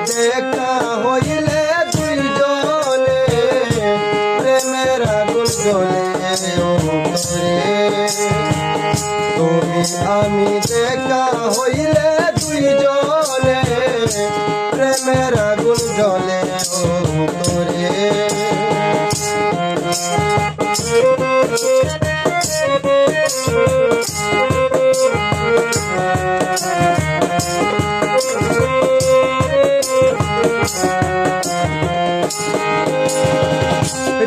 দেখা হইলে দুইজনে প্রেমের আগুন জ্বলে অন্তরে তুমি আমি দেখা হইলে দুইজনে প্রেমের আগুন জ্বলে অন্তরে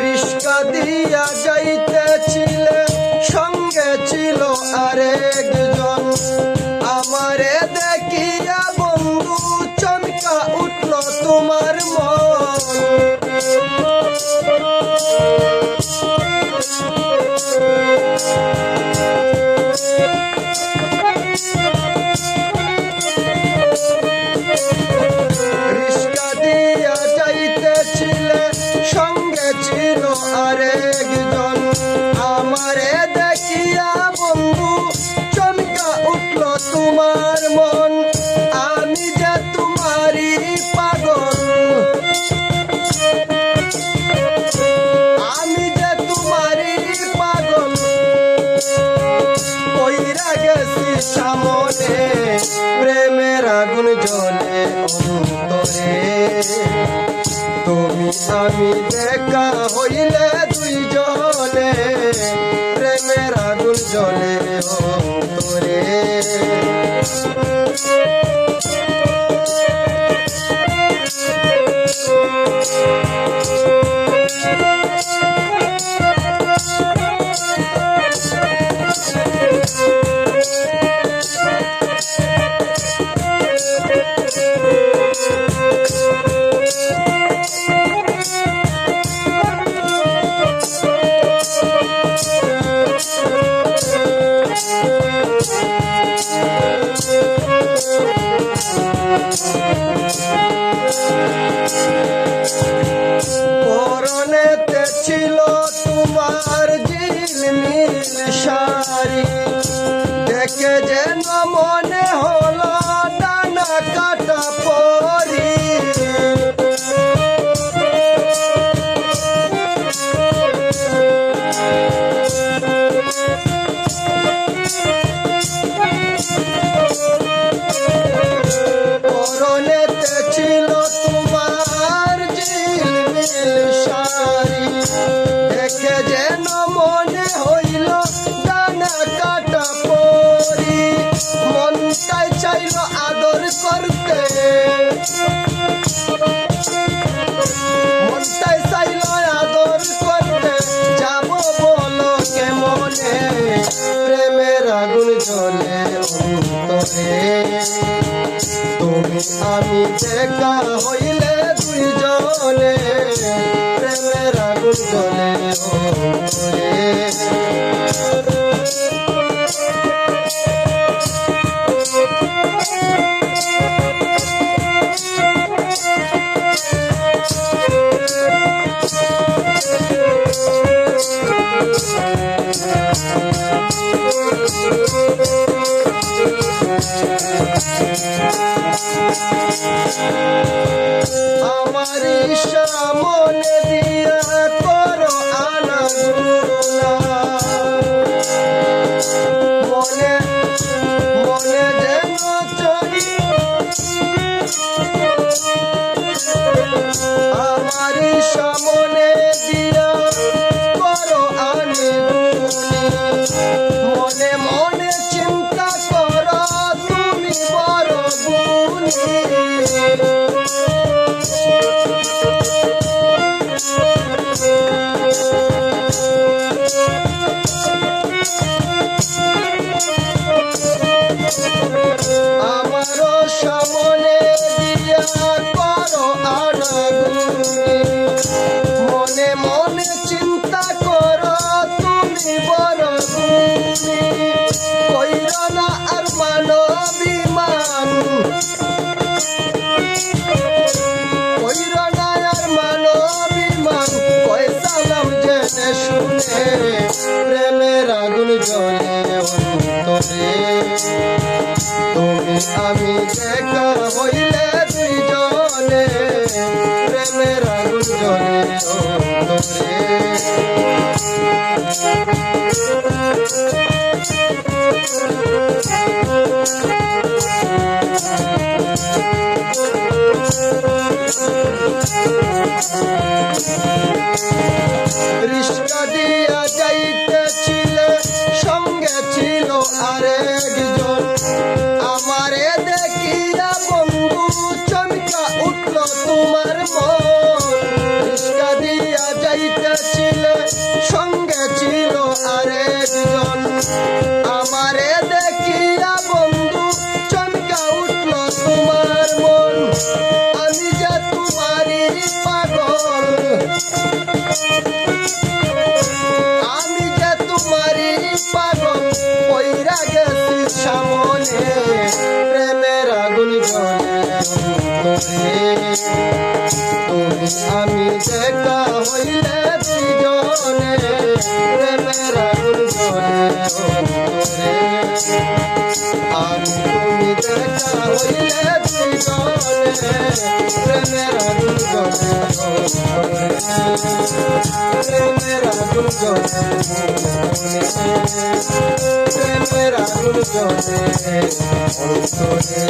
রিস্কা দিয়া যাইতেছিলে সঙ্গে ছিল আরেকজন আমারে দেখিয়া বন্ধু চমকা উঠল তোমার মন রিস্কা দিয়া যাইতেছিলে সঙ্গে ছিল আরেকজন আমারে দেখিয়া বন্ধু চমকা উঠল তোমার মন আমি যে তোমারই পাগল আমি যে তোমারই পাগল কইরা গেছি সামনে প্রেমের আগুন জ্বলে অন্তরে তুমি আমি দেখা হইলে দুইজনে প্রেমের আগুন জ্বলে অন্তরে পরনেতে ছিল তোমার ঝিলমিল শাড়ি দেখে যেন মনে হলো ডানা কাটা পরি পরনেতে ছিল তোমার ঝিলমিল শাড়ি দেখে যেন মনে হইল ডানা কাটা পরি মনটাই চাইল আদর করতে মনটাই চাইল আদর করতে যাব বলো কেমনে প্রেমের আগুন জ্বলে অন্তরে তুমি আমি দেখা হইলে দুইজনে প্রেমের আগুন জ্বলে অন্তরে আমারি সামনে দিয়া করো আনাগুনা মনে মনে যেন চলি আমারি সামনে দিয়া করো আনাগুনি মনে মনে চিন্তা করো তুমি বড় গুণী আমারও সামনে দিয়া করো আনাগুনি মনে মনে চিন্তা করো তুমি বড় গুণী কইরো না আর মানবিমান প্রেমের আগুন জ্বলে অন্তরে। রিস্কা দিয়া যাইতেছিল, সঙ্গে ছিল আরেকজন, আমারে দেখিয়া বন্ধু চমকা উঠল তোমার মন। রিস্কা দিয়া যাইতেছিল, সঙ্গে ছিল আরেকজন, আমারে দেখিয়া বন্ধু চমকা উঠল তোমার মন। আমি যে তোমারই পাগল, আমি যে তোমারই পাগল, পইরা গেছি সামনে, প্রেমের আগুন জ্বলে অন্তরে। তুমি আমি দেখা হইলে দুজনে, প্রেমের আগুন জ্বলে অন্তরে। আমি তুমি দেখা হইলে দুজনে, প্রেমের আগুন জ্বলে অন্তরে। প্রেমের আগুন জ্বলে মনে, প্রেমের আগুন জ্বলে অন্তরে।